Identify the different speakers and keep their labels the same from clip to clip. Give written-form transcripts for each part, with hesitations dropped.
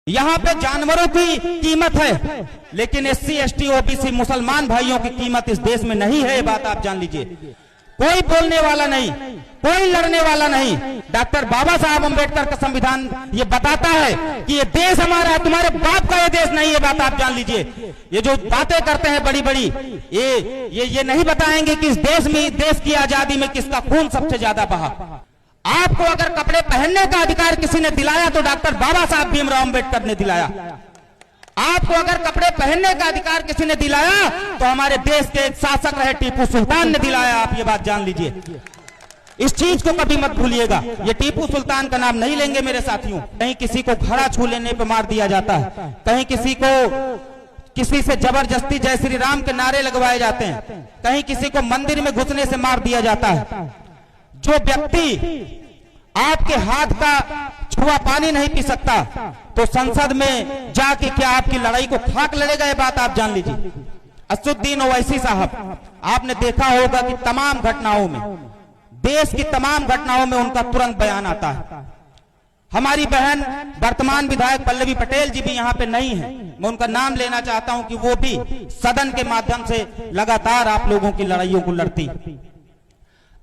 Speaker 1: यहाँ पे जानवरों की कीमत है, लेकिन एससी एसटी ओबीसी मुसलमान भाइयों की कीमत इस देश में नहीं है। ये बात आप जान लीजिए। कोई बोलने वाला नहीं, कोई लड़ने वाला नहीं। डॉक्टर बाबा साहब अम्बेडकर का संविधान ये बताता है कि ये देश हमारा है, तुम्हारे बाप का ये देश नहीं। ये बात आप जान लीजिए। ये जो बातें करते हैं बड़ी बड़ी, ये नहीं बताएंगे कि इस देश में, देश की आजादी में किसका खून सबसे ज्यादा बहा। आपको अगर कपड़े पहनने का अधिकार किसी ने दिलाया तो डॉक्टर बाबा साहब भीमराव अम्बेडकर ने दिलाया। आपको अगर कपड़े पहनने का अधिकार किसी ने दिलाया तो हमारे देश के एक शासक रहे टीपू सुल्तान ने दिलाया। आप ये बात जान लीजिए, इस चीज को कभी मत भूलिएगा। ये टीपू सुल्तान का नाम नहीं लेंगे मेरे साथियों। कहीं किसी को घड़ा छू लेने पे मार दिया जाता है, कहीं किसी से जबरदस्ती जय श्री राम के नारे लगवाए जाते हैं, कहीं किसी को मंदिर में घुसने से मार दिया जाता है। जो व्यक्ति आपके हाथ का छुआ पानी नहीं पी सकता तो संसद में जाके क्या आपकी लड़ाई को खाक लड़ेगा? ये बात आप जान लीजिए। असदुद्दीन ओवैसी साहब, आपने देखा होगा कि तमाम घटनाओं में, देश की तमाम घटनाओं में उनका तुरंत बयान आता है। हमारी बहन वर्तमान विधायक पल्लवी पटेल जी भी यहाँ पे नहीं है, मैं उनका नाम लेना चाहता हूं कि वो भी सदन के माध्यम से लगातार आप लोगों की लड़ाइयों को लड़ती।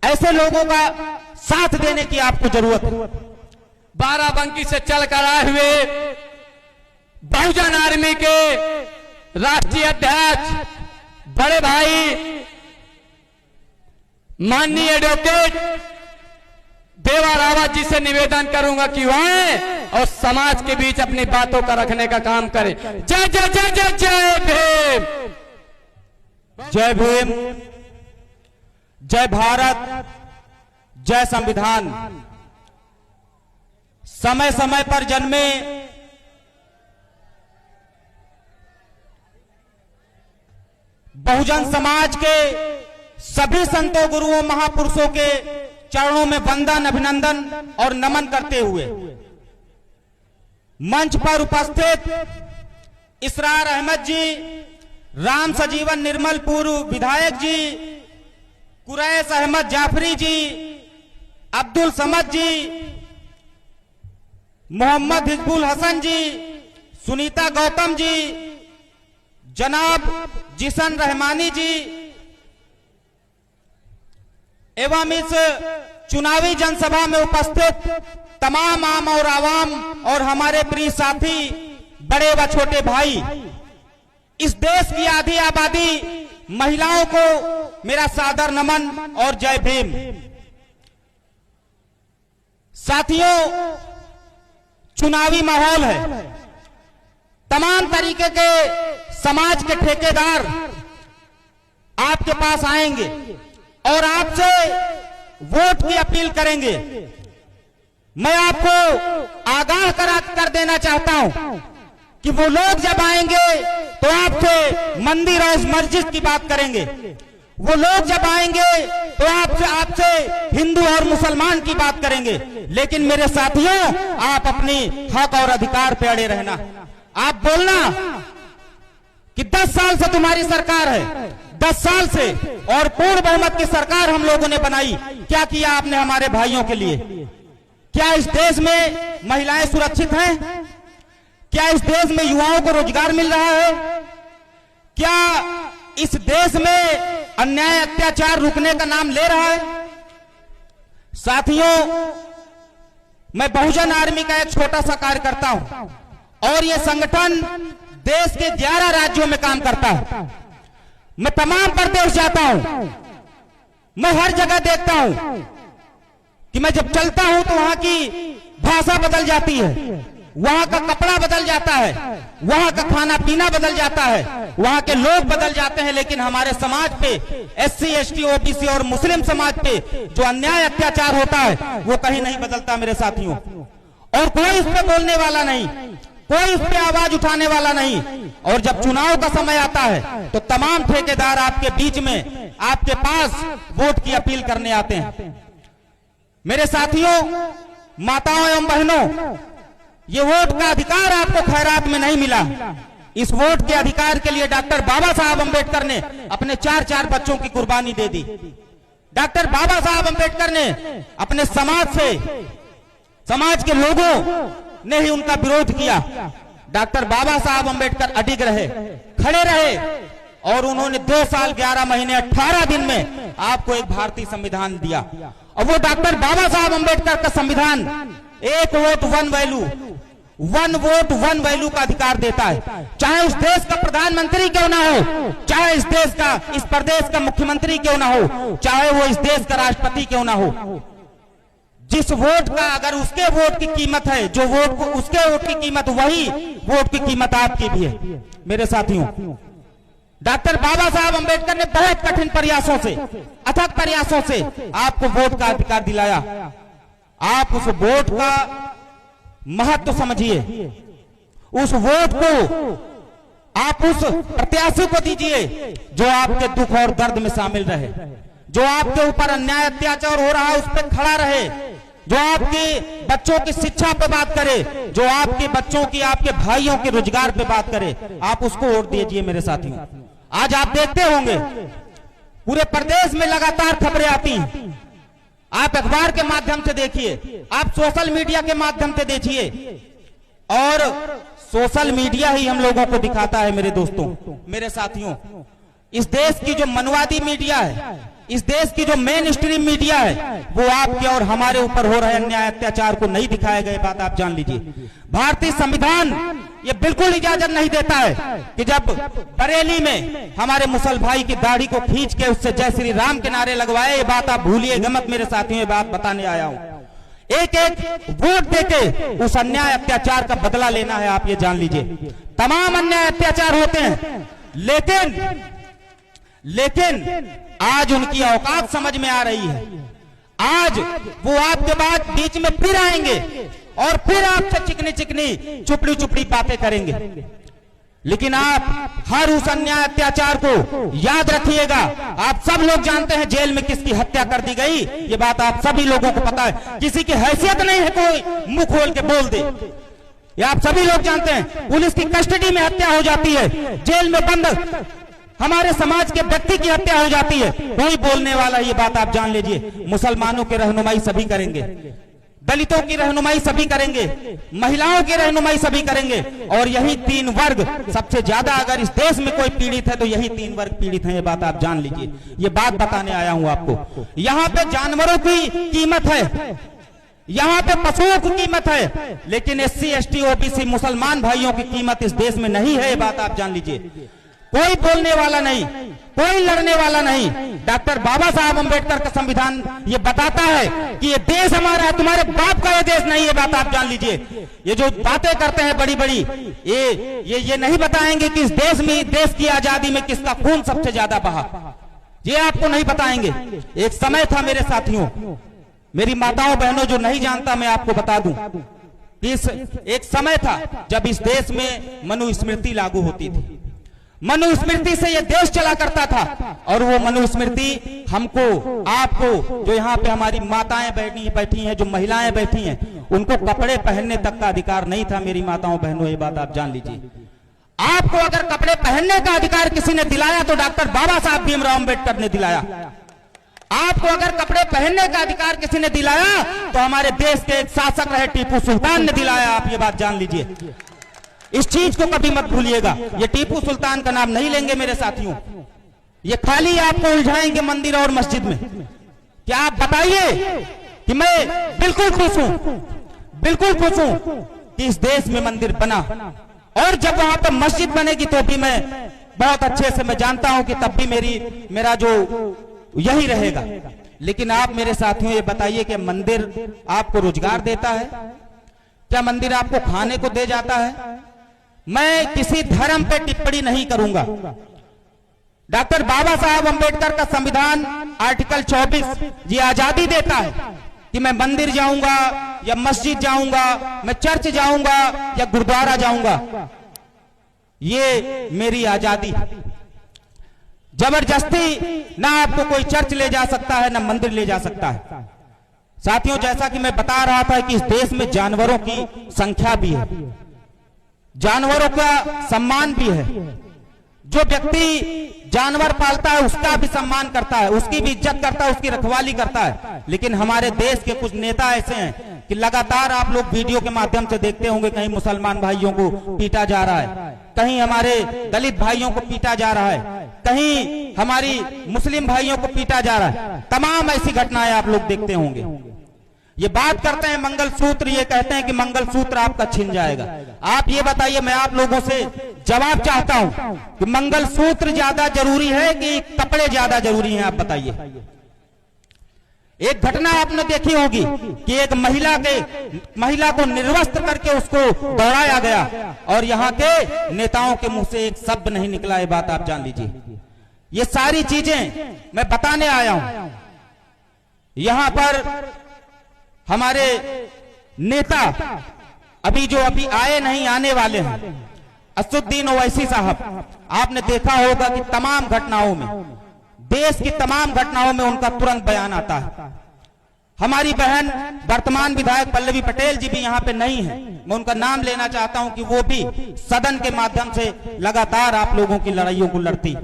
Speaker 1: ऐसे लोगों का साथ देने की आपको जरूरत है।
Speaker 2: बाराबंकी से चलकर आए हुए बहुजन आर्मी के राष्ट्रीय अध्यक्ष बड़े भाई माननीय एडवोकेट देवा रावत जी से निवेदन करूंगा कि वह और समाज के बीच अपनी बातों का रखने का काम करें। जय जय जय जय जय भीम,
Speaker 1: जय भीम, जय भारत, जय संविधान। समय समय पर जन्मे बहुजन समाज के सभी संतों, गुरुओं, महापुरुषों के चरणों में वंदन, अभिनंदन और नमन करते हुए मंच पर उपस्थित इसरार अहमद जी, राम सजीवन निर्मल पूर्व विधायक जी, कुरैश अहमद जाफरी जी, अब्दुल समद जी, मोहम्मद हिजबुल हसन जी, सुनीता गौतम जी, जनाब जिसन रहमानी जी एवं इस चुनावी जनसभा में उपस्थित तमाम आम और आवाम और हमारे प्रिय साथी, बड़े व छोटे भाई, इस देश की आधी आबादी महिलाओं को मेरा सादर नमन और जय भीम। साथियों, चुनावी माहौल है, तमाम तरीके के समाज के ठेकेदार आपके पास आएंगे और आपसे वोट की अपील करेंगे। मैं आपको आगाह कर देना चाहता हूं कि वो लोग जब आएंगे तो आपसे मंदिर और मस्जिद की बात करेंगे। वो लोग जब आएंगे तो आपसे हिंदू और मुसलमान की बात करेंगे। लेकिन मेरे साथियों, आप अपनी हक और अधिकार पे अड़े रहना। आप बोलना कि 10 साल से तुम्हारी सरकार है, 10 साल से, और पूर्ण बहुमत की सरकार हम लोगों ने बनाई। क्या किया आपने हमारे भाइयों के लिए? क्या इस देश में महिलाएं सुरक्षित हैं? क्या इस देश में युवाओं को रोजगार मिल रहा है? क्या इस देश में अन्याय अत्याचार रुकने का नाम ले रहा है? साथियों, मैं बहुजन आर्मी का एक छोटा सा कार्यकर्ता हूं और यह संगठन देश के 11 राज्यों में काम करता है। मैं तमाम प्रदेश जाता हूं, मैं हर जगह देखता हूं कि मैं जब चलता हूं तो वहां की भाषा बदल जाती है, वहां का कपड़ा बदल जाता है, वहां का खाना पीना बदल जाता है, वहां के लोग बदल जाते हैं, लेकिन हमारे समाज पे, एससी एसटी ओबीसी और मुस्लिम समाज पे जो अन्याय अत्याचार होता है वो कहीं नहीं बदलता मेरे साथियों। और कोई इस पे बोलने वाला नहीं, कोई इस पे आवाज उठाने वाला नहीं। और जब चुनाव का समय आता है तो तमाम ठेकेदार आपके बीच में, आपके पास वोट की अपील करने आते हैं। मेरे साथियों, माताओं एवं बहनों, ये वोट का अधिकार आपको खैरात में नहीं मिला। इस वोट के अधिकार के लिए डॉक्टर बाबा साहब अम्बेडकर ने अपने 4 बच्चों की कुर्बानी दे दी। डॉक्टर बाबा साहब अम्बेडकर ने अपने समाज के लोगों ने ही उनका विरोध किया। डॉक्टर बाबा साहब अंबेडकर अडिग रहे, खड़े रहे और उन्होंने 2 साल 11 महीने 18 दिन में आपको एक भारतीय संविधान दिया। और वो डॉक्टर बाबा साहब अंबेडकर का संविधान एक vote one value, one vote one value का अधिकार देता है। चाहे उस देश का प्रधानमंत्री क्यों ना हो, चाहे इस देश का, इस प्रदेश का मुख्यमंत्री क्यों ना हो, चाहे वो इस देश का राष्ट्रपति क्यों ना हो, जिस वोट का अगर उसके वोट की कीमत है, जो वोट को उसके वोट की कीमत, वही वोट की कीमत आपकी भी है मेरे साथियों। डॉक्टर बाबा साहब अंबेडकर ने बहुत कठिन प्रयासों से, अथक प्रयासों से आपको वोट का अधिकार दिलाया। आप उस वोट का महत्व समझिए, उस वोट को आप उस प्रत्याशी को दीजिए जो आपके दुख और दर्द में शामिल रहे, जो आपके ऊपर अन्याय अत्याचार हो रहा है उस पर खड़ा रहे, जो आपके बच्चों की शिक्षा पे बात करे, जो आपके बच्चों की, आपके भाइयों के रोजगार पे बात करे, आप उसको वोट दीजिए मेरे साथियों। आज आप देखते होंगे पूरे प्रदेश में लगातार खबरें आती हैं, आप अखबार के माध्यम से देखिए, आप सोशल मीडिया के माध्यम से देखिए, और सोशल मीडिया ही हम लोगों को दिखाता है मेरे दोस्तों, मेरे साथियों। इस देश की जो मनवादी मीडिया है, इस देश की जो मेन स्ट्रीम मीडिया है, वो आपके और हमारे ऊपर हो रहे अन्याय अत्याचार को नहीं दिखाया गया, बात आप जान लीजिए। भारतीय संविधान ये बिल्कुल इजाजत नहीं देता है कि जब बरेली में हमारे मुसल भाई की दाढ़ी को खींच के उससे जय श्री राम के नारे लगवाए, ये बात आप भूलिएगा मत मेरे साथियों, ये बात बताने आया हूं। एक एक वोट देके उस अन्याय अत्याचार का बदला लेना है, आप ये जान लीजिए। तमाम अन्याय अत्याचार होते हैं, लेकिन आज उनकी औकात समझ में आ रही है। आज वो आपके बाद बीच में फिर आएंगे और फिर आपसे चिकनी चिकनी चुपड़ी चुपड़ी बातें करेंगे, लेकिन आप हर उस अन्याय अत्याचार को याद रखिएगा। आप सब लोग जानते हैं जेल में किसकी हत्या कर दी गई, ये बात आप सभी लोगों को पता है। किसी की हैसियत नहीं है कोई मुंह खोल के बोल दे, ये आप सभी लोग जानते हैं। पुलिस की कस्टडी में हत्या हो जाती है, जेल में बंद हमारे समाज के व्यक्ति की हत्या हो जाती है, कोई बोलने वाला, ये बात आप जान लीजिए। मुसलमानों की रहनुमाई सभी करेंगे, दलितों की रहनुमाई सभी करेंगे, महिलाओं की रहनुमाई सभी करेंगे, और यही 3 वर्ग सबसे ज्यादा, अगर इस देश में कोई पीड़ित है तो यही 3 वर्ग पीड़ित है, ये बात आप जान लीजिए। ये बात बताने आया हूं आपको। यहाँ पे जानवरों की कीमत है, यहाँ पे पशुओं की कीमत है, लेकिन SC ST OBC मुसलमान भाइयों की कीमत इस देश में नहीं है, ये बात आप जान लीजिए। कोई बोलने वाला नहीं, कोई लड़ने वाला नहीं। डॉक्टर बाबा साहब अंबेडकर का संविधान ये बताता है कि ये देश हमारा है, तुम्हारे बाप का ये देश नहीं है, बात आप जान लीजिए। ये जो बातें करते हैं बड़ी बड़ी, ये नहीं बताएंगे कि इस देश में, देश की आजादी में किसका खून सबसे ज्यादा बहा, ये आपको नहीं बताएंगे। एक समय था मेरे साथियों, मेरी माताओं बहनों, जो नहीं जानता मैं आपको बता दूं, एक समय था जब इस देश में मनुस्मृति लागू होती थी। मनुस्मृति से ये देश चला करता था, और वो मनुस्मृति हमको, आपको, जो यहाँ पे हमारी माताएं बैठी हैं, जो महिलाएं बैठी हैं, उनको कपड़े पहनने तक का अधिकार नहीं था मेरी माताओं बहनों, ये बात आप जान लीजिए। आपको अगर कपड़े पहनने का अधिकार किसी ने दिलाया तो डॉक्टर बाबा साहब भीमराव अंबेडकर ने दिलाया। आपको अगर कपड़े पहनने का अधिकार किसी ने दिलाया तो हमारे देश के एक शासक रहे टीपू सुल्तान ने दिलाया, आप ये बात जान लीजिए। इस चीज को कभी मत भूलिएगा, ये टीपू सुल्तान का नाम नहीं लेंगे मेरे साथियों, ये खाली आपको उलझाएंगे मंदिर और मस्जिद में। क्या आप बताइए कि मैं बिल्कुल खुश हूं, बिल्कुल खुश हूं कि इस देश में मंदिर बना, और जब वहां पर मस्जिद बनेगी तो भी मैं बहुत अच्छे से मैं जानता हूं कि तब भी मेरा जो यही रहेगा। लेकिन आप मेरे साथियों ये बताइए कि मंदिर आपको रोजगार देता है क्या? मंदिर आपको खाने को दे जाता है? मैं किसी धर्म पे टिप्पणी नहीं करूंगा। डॉक्टर बाबा साहब अंबेडकर का संविधान आर्टिकल 24 ये आजादी देता है कि मैं मंदिर जाऊंगा या मस्जिद जाऊंगा, मैं चर्च जाऊंगा या गुरुद्वारा जाऊंगा, ये मेरी आजादी। जबरदस्ती ना आपको कोई चर्च ले जा सकता है ना मंदिर ले जा सकता है। साथियों, जैसा कि मैं बता रहा था कि इस देश में जानवरों की संख्या भी है, जानवरों का सम्मान भी है। जो व्यक्ति जानवर पालता है उसका भी सम्मान करता है, उसकी भी इज्जत करता है, उसकी रखवाली करता है। लेकिन हमारे देश के कुछ नेता ऐसे हैं कि लगातार आप लोग वीडियो के माध्यम से देखते होंगे, कहीं मुसलमान भाइयों को पीटा जा रहा है, कहीं हमारे दलित भाइयों को पीटा जा रहा है, कहीं हमारी मुस्लिम भाइयों को पीटा जा रहा है। तमाम ऐसी घटनाएं आप लोग देखते होंगे। ये बात करते हैं मंगलसूत्र, ये कहते हैं कि मंगलसूत्र आपका छिन जाएगा। आप ये बताइए, मैं आप लोगों से जवाब चाहता हूं कि मंगलसूत्र ज्यादा जरूरी है कि कपड़े ज्यादा जरूरी हैं? आप बताइए। एक घटना आपने देखी होगी कि एक महिला को निर्वस्त्र करके उसको दौड़ाया गया और यहाँ के नेताओं के मुंह से एक शब्द नहीं निकला। ये बात आप जान लीजिए। ये सारी चीजें मैं बताने आया हूं। यहां पर हमारे नेता अभी आए नहीं, आने वाले हैं, असदुद्दीन ओवैसी साहब, आपने देखा होगा कि तमाम घटनाओं में, देश की तमाम घटनाओं में उनका तुरंत बयान आता है। हमारी बहन वर्तमान विधायक पल्लवी पटेल जी भी यहाँ पे नहीं है, मैं उनका नाम लेना चाहता हूं कि वो भी सदन के माध्यम से लगातार आप लोगों की लड़ाइयों को लड़ती।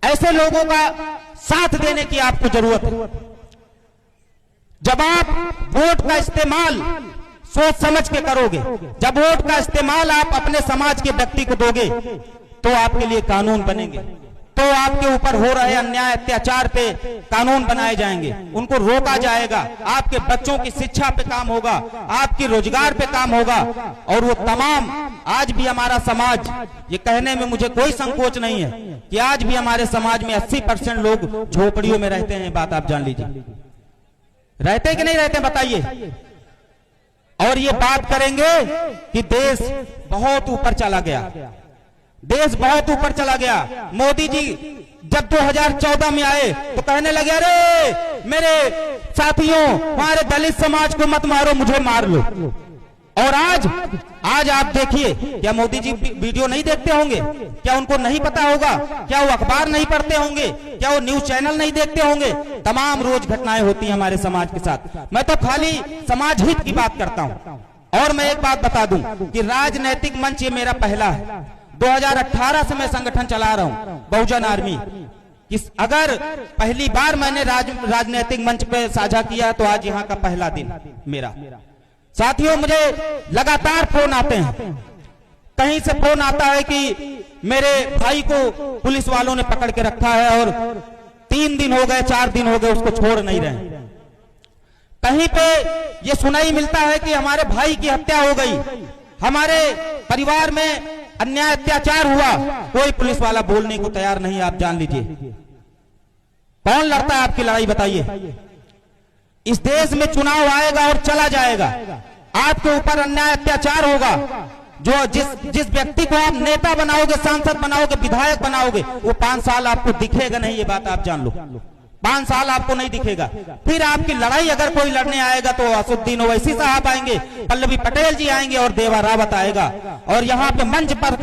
Speaker 1: ऐसे लोगों का साथ देने की आपको जरूरत है। जब आप वोट का इस्तेमाल सोच समझ के करोगे, जब वोट का इस्तेमाल आप अपने समाज के व्यक्ति को दोगे, तो आपके लिए कानून बनेंगे, तो आपके ऊपर हो रहे अन्याय अत्याचार पे कानून बनाए जाएंगे, उनको रोका जाएगा, आपके बच्चों की शिक्षा पे काम होगा, आपकी रोजगार पे काम होगा। और वो तमाम, आज भी हमारा समाज, ये कहने में मुझे कोई संकोच नहीं है कि आज भी हमारे समाज में 80% लोग झोपड़ियों में रहते हैं। बात आप जान लीजिए। रहते कि नहीं रहते बताइए। और ये बात करेंगे कि देश बहुत ऊपर चला गया, देश बहुत ऊपर चला गया। मोदी जी जब 2014 में आए तो कहने लगे, अरे मेरे साथियों, हमारे दलित समाज को मत मारो, मुझे मार लो। और आज आप देखिए, क्या मोदी जी वीडियो नहीं देखते होंगे? क्या उनको नहीं पता होगा? क्या वो अखबार नहीं पढ़ते होंगे? क्या वो न्यूज चैनल नहीं देखते होंगे? तमाम रोज घटनाएं होती हैं हमारे समाज के साथ। मैं तो खाली समाज हित की बात करता हूं। और मैं एक बात बता दूं कि राजनैतिक मंच ये मेरा पहला है। 2018 से मैं संगठन चला रहा हूं, बहुजन आर्मी। अगर पहली बार मैंने राजनैतिक मंच पे साझा किया तो आज यहाँ का पहला दिन मेरा। साथियों, मुझे लगातार फोन आते हैं, कहीं से फोन आता है कि मेरे भाई को पुलिस वालों ने पकड़ के रखा है और 3 दिन हो गए, 4 दिन हो गए, उसको छोड़ नहीं रहे। कहीं पे ये सुनाई मिलता है कि हमारे भाई की हत्या हो गई, हमारे परिवार में अन्याय अत्याचार हुआ, कोई पुलिस वाला बोलने को तैयार नहीं। आप जान लीजिए, कौन लड़ता है आपकी लड़ाई बताइए? इस देश में चुनाव आएगा और चला जाएगा, आपके ऊपर अन्याय अत्याचार होगा। जो जिस व्यक्ति को आप नेता बनाओगे, सांसद बनाओगे, विधायक बनाओगे, वो 5 साल आपको दिखेगा नहीं। ये बात आप जान लो, 5 साल आपको नहीं दिखेगा। फिर आपकी लड़ाई अगर कोई लड़ने आएगा तो असदुद्दीन ओवैसी साहब आएंगे, पल्लवी पटेल जी आएंगे और देवा रावत आएगा। और यहाँ पे मंच पर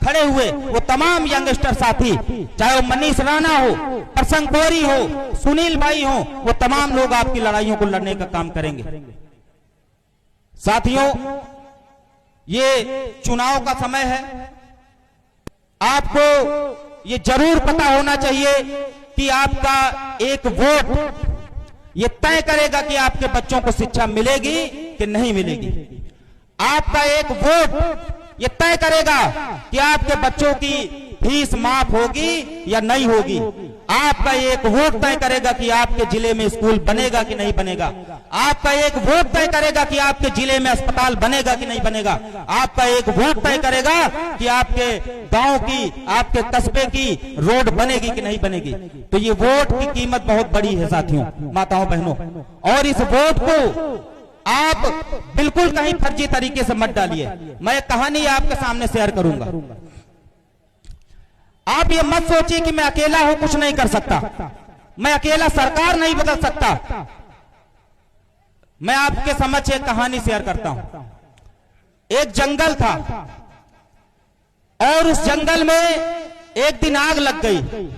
Speaker 1: खड़े हुए वो तमाम यंगस्टर साथी, चाहे वो मनीष राणा हो, प्रसंग कोरी हो, सुनील भाई हो, वो तमाम लोग आपकी लड़ाइयों को लड़ने का काम करेंगे। साथियों, ये चुनाव का समय है। आपको ये जरूर पता होना चाहिए कि आपका एक वोट ये तय करेगा कि आपके बच्चों को शिक्षा मिलेगी कि नहीं मिलेगी। आपका एक वोट ये तय करेगा कि आपके बच्चों की फीस माफ होगी या नहीं होगी। आपका एक वोट तय करेगा कि आपके जिले में स्कूल बनेगा कि नहीं बनेगा। आपका एक वोट तय करेगा कि आपके जिले में अस्पताल बनेगा कि नहीं बनेगा। आपका एक वोट तय करेगा कि आपके गांव की, आपके कस्बे की रोड बनेगी कि नहीं बनेगी। तो ये वोट की कीमत बहुत बड़ी है साथियों, माताओं बहनों। और इस वोट को आप बिल्कुल कहीं फर्जी तरीके से मत डालिए। मैं एक कहानी आपके सामने शेयर करूंगा। आप ये मत सोचिए कि मैं अकेला हूं, कुछ नहीं कर सकता, मैं अकेला सरकार नहीं बदल सकता। मैं आपके समक्ष एक कहानी शेयर करता हूं। एक जंगल था और उस जंगल में एक दिन आग लग गई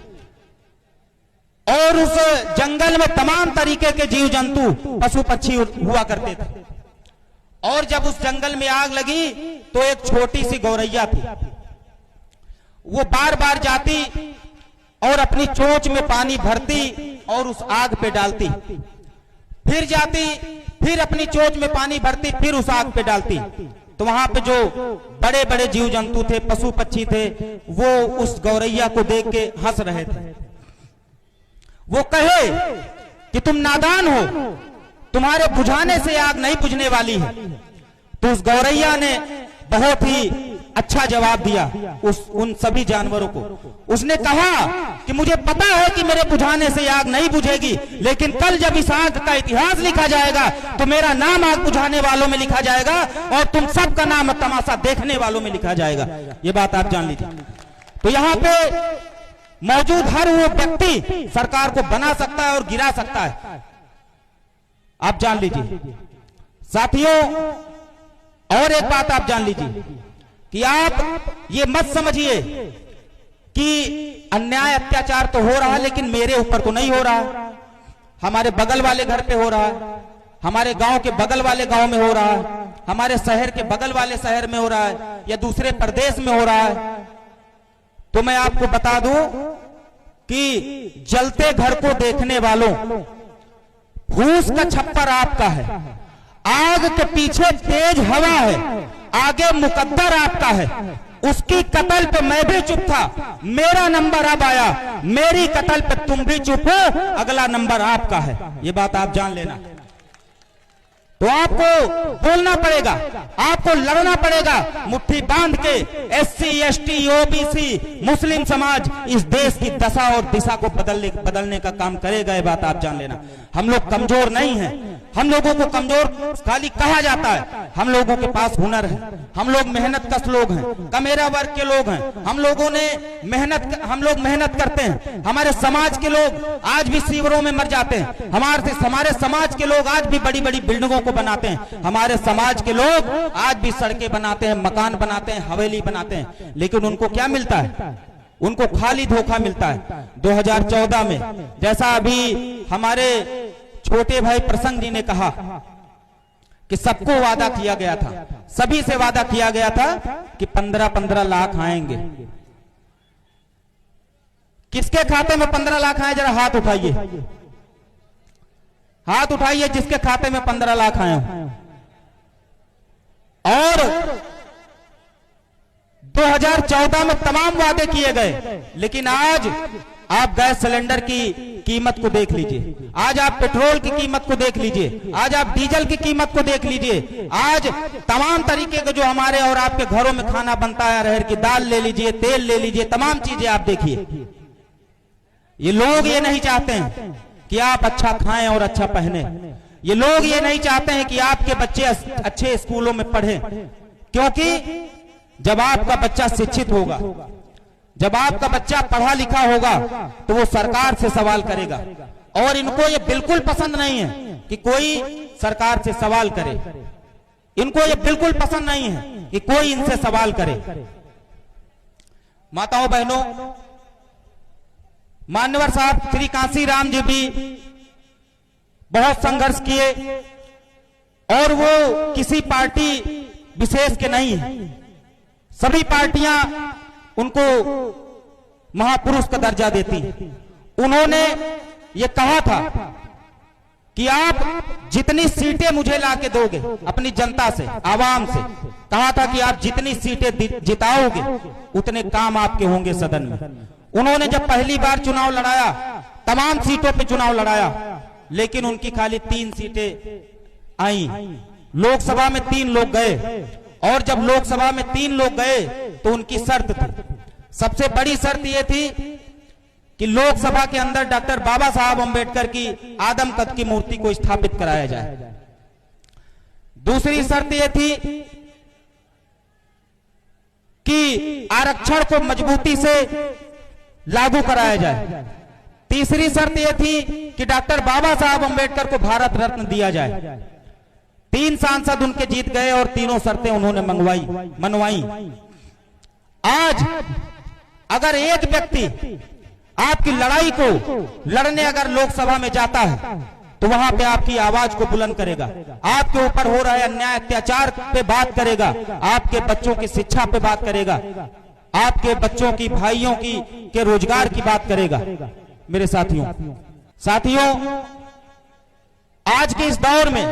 Speaker 1: और उस जंगल में तमाम तरीके के जीव जंतु, पशु पक्षी हुआ करते थे। और जब उस जंगल में आग लगी तो एक छोटी सी गौरैया थी। वो बार बार जाती और अपनी चोंच में पानी भरती और उस आग पे डालती, फिर जाती फिर अपनी चोंच में पानी भरती, फिर उस आग पे डालती। तो वहां पे जो बड़े बड़े जीव जंतु थे, पशु पक्षी थे, वो उस गौरैया को देख के हंस रहे थे। वो कहे कि तुम नादान हो, तुम्हारे बुझाने से आग नहीं बुझने वाली है। तो उस गौरैया ने बहुत ही अच्छा जवाब दिया उन सभी जानवरों को। उसने कहा कि मुझे पता है कि मेरे बुझाने से आग नहीं बुझेगी, लेकिन कल जब इस आग का इतिहास लिखा जाएगा तो मेरा नाम आग बुझाने वालों में लिखा जाएगा और तुम सबका नाम तमाशा देखने वालों में लिखा जाएगा। ये बात आप जान लीजिए। तो यहाँ पे मौजूद हर वो व्यक्ति सरकार को बना सकता है और गिरा सकता है, आप जान लीजिए साथियों। और एक बात आप जान लीजिए कि आप ये मत समझिए कि अन्याय अत्याचार तो हो रहा है लेकिन मेरे ऊपर तो नहीं हो रहा, हमारे बगल वाले घर पे हो रहा है, हमारे गांव के बगल वाले गांव में हो रहा है, हमारे शहर के बगल वाले शहर में हो रहा है, या दूसरे प्रदेश में हो रहा है। तो मैं आपको बता दूं कि जलते घर को देखने वालों, फूस का छप्पर आपका है, आग के पीछे तेज हवा है, आगे मुकद्दर आपका है। उसकी कत्ल पे मैं भी चुप था, मेरा नंबर अब आया, मेरी कत्ल पे तुम भी चुप हो, अगला नंबर आपका है। ये बात आप जान लेना। तो आपको बोलना पड़ेगा, आपको लड़ना पड़ेगा, मुट्ठी बांध के। SC ST OBC मुस्लिम समाज इस देश की दशा और दिशा को बदलने का काम करेगा। ये बात आप जान लेना। हम लोग कमजोर नहीं हैं, हम लोगों को कमजोर खाली कहा जाता है। हम लोगों के पास हुनर है, हम लोग मेहनत कश लोग हैं, कमेरा वर्ग के लोग हैं, हम लोग मेहनत करते हैं। हमारे समाज के लोग आज भी शिविरों में मर जाते हैं, हमारे समाज के लोग आज भी बड़ी बड़ी बिल्डिंगों को बनाते हैं, हमारे समाज के लोग आज भी सड़कें बनाते हैं, मकान बनाते हैं, हवेली बनाते हैं। लेकिन उनको क्या मिलता है? उनको खाली धोखा मिलता है। 2014 में जैसा अभी हमारे छोटे भाई प्रसंग जी ने कहा कि सबको वादा किया गया था, सभी से वादा किया गया था कि 15-15 लाख आएंगे। किसके खाते में 15 लाख आए? जरा हाथ उठाइए, हाथ उठाइए जिसके खाते में 15 लाख आए। और 2014 में तमाम वादे किए गए, लेकिन आज आप गैस सिलेंडर की कीमत को देख लीजिए, आज आप पेट्रोल की कीमत को देख लीजिए, आज आप डीजल की कीमत को देख लीजिए, आज तमाम तरीके के जो हमारे और आपके घरों में खाना बनता है, अरहर की दाल ले लीजिए, तेल ले लीजिए, तमाम चीजें आप देखिए। ये लोग ये नहीं चाहते हैं कि आप अच्छा खाएं और अच्छा पहने। ये लोग ये नहीं चाहते हैं कि आपके बच्चे अच्छे स्कूलों में पढ़ें, क्योंकि जब आपका बच्चा शिक्षित होगा, जब आपका बच्चा पढ़ा लिखा होगा, तो वो सरकार से सवाल करेगा। और इनको ये बिल्कुल पसंद नहीं है कि कोई सरकार से सवाल करे, इनको ये बिल्कुल पसंद नहीं है कि कोई इनसे सवाल करे। माताओं बहनों, मान्यवर साहब श्री कांसीराम जी भी बहुत संघर्ष किए और वो किसी पार्टी विशेष के नहीं है, सभी पार्टियां उनको महापुरुष का दर्जा देती। उन्होंने ये कहा था कि आप जितनी सीटें मुझे लाके दोगे अपनी जनता से, आवाम से, कहा था कि आप जितनी सीटें जिताओगे उतने काम आपके होंगे सदन में। उन्होंने जब पहली बार चुनाव लड़ाया, तमाम सीटों पे चुनाव लड़ाया, लेकिन उनकी खाली 3 सीटें आई। लोकसभा में 3 लोग गए, और जब लोकसभा में 3 लोग गए तो उनकी शर्त थी, सबसे बड़ी शर्त यह थी कि लोकसभा के अंदर डॉक्टर बाबा साहब अंबेडकर की आदम कद की मूर्ति को स्थापित कराया जाए। दूसरी शर्त यह थी कि आरक्षण को मजबूती से लागू कराया जाए। तीसरी शर्त यह थी कि डॉक्टर बाबा साहब अंबेडकर को भारत रत्न दिया जाए। 3 सांसद उनके जीत गए और तीनों शर्तें उन्होंने मनवाई। आज अगर एक व्यक्ति आपकी लड़ाई को लड़ने अगर लोकसभा में जाता है तो वहां पे आपकी आवाज को बुलंद करेगा, आपके ऊपर हो रहे अन्याय अत्याचार पे बात करेगा, आपके बच्चों की शिक्षा पे बात करेगा, आपके बच्चों की, भाइयों की के रोजगार की बात करेगा। मेरे साथियों, आज के इस दौर में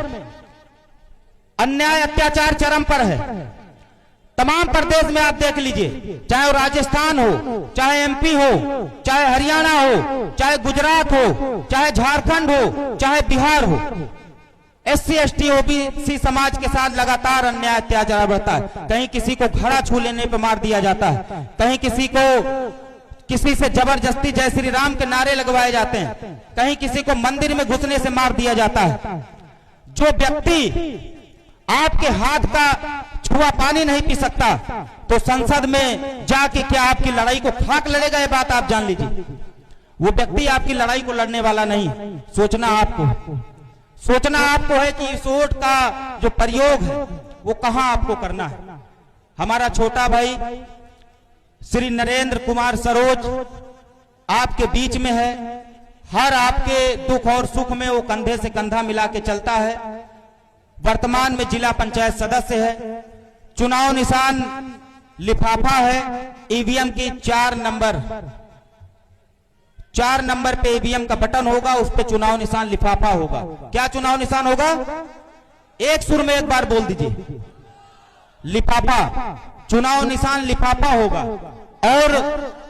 Speaker 1: अन्याय अत्याचार चरम पर है। तमाम प्रदेश में आप देख लीजिए, चाहे वो राजस्थान हो, चाहे एमपी हो, चाहे हरियाणा हो, चाहे गुजरात हो, चाहे झारखंड हो, चाहे बिहार हो, एससी एसटी ओबीसी समाज के साथ लगातार अन्याय अत्याचार बढ़ता है। कहीं किसी को घड़ा छू लेने पर मार दिया जाता है, कहीं किसी से जबरदस्ती जय श्री राम के नारे लगवाए जाते हैं, कहीं किसी को मंदिर में घुसने से मार दिया जाता है। जो व्यक्ति आपके हाथ का छुआ पानी नहीं पी सकता, तो संसद में जाके क्या आपकी लड़ाई को खाक लड़ेगा? ये बात आप जान लीजिए। वो व्यक्ति आपकी लड़ाई को लड़ने वाला नहीं। सोचना आपको है कि इस वोट का जो प्रयोग है वो कहां आपको करना है। हमारा छोटा भाई श्री नरेंद्र कुमार सरोज आपके बीच में है। हर आपके दुख और सुख में वो कंधे से कंधा मिला के चलता है। वर्तमान में जिला पंचायत सदस्य है। चुनाव निशान लिफाफा है। ईवीएम की 4 नंबर पे ईवीएम का बटन होगा, उस पे चुनाव निशान लिफाफा होगा। क्या चुनाव निशान होगा? एक सुर में एक बार बोल दीजिए, लिफाफा। चुनाव निशान लिफाफा होगा। और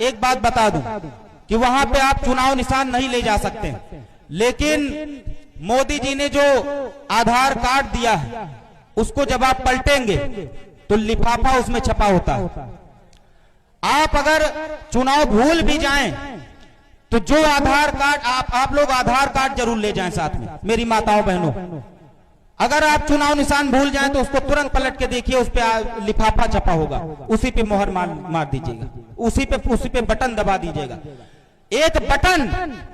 Speaker 1: एक बात बता दूं कि वहां पे आप चुनाव निशान नहीं ले जा सकते, लेकिन मोदी जी ने जो आधार कार्ड दिया है उसको जब आप पलटेंगे तो लिफाफा उसमें छपा होता है। आप अगर चुनाव भूल भी जाएं तो जो आधार कार्ड आप लोग आधार कार्ड जरूर ले जाएं साथ में। मेरी माताओं बहनों, अगर आप चुनाव निशान भूल जाएं तो उसको तुरंत पलट के देखिए, उस पे लिफाफा छपा होगा, उसी पे मोहर मार दीजिएगा, उसी पे बटन दबा दीजिएगा। एक बटन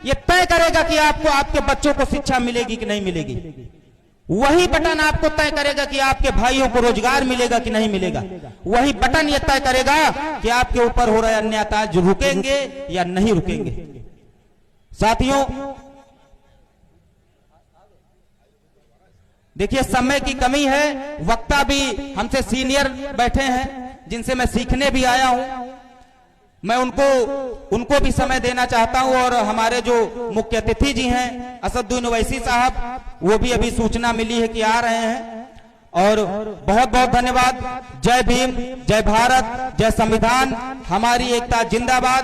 Speaker 1: ये तय करेगा कि आपको आपके बच्चों को शिक्षा मिलेगी कि नहीं मिलेगी। वही बटन आपको तय करेगा कि आपके भाइयों को रोजगार मिलेगा कि नहीं मिलेगा। वही बटन ये तय करेगा कि आपके ऊपर हो रहे अन्याय जो रुकेंगे या नहीं रुकेंगे। साथियों, देखिए समय की कमी है। वक्ता भी हमसे सीनियर बैठे हैं जिनसे मैं सीखने भी आया हूं। मैं उनको भी समय देना चाहता हूं। और हमारे जो मुख्य अतिथि जी हैं असदुद्दीन ओवैसी साहब, वो भी अभी सूचना मिली है कि आ रहे हैं। और बहुत बहुत धन्यवाद। जय भीम, जय भारत, जय संविधान, हमारी एकता जिंदाबाद।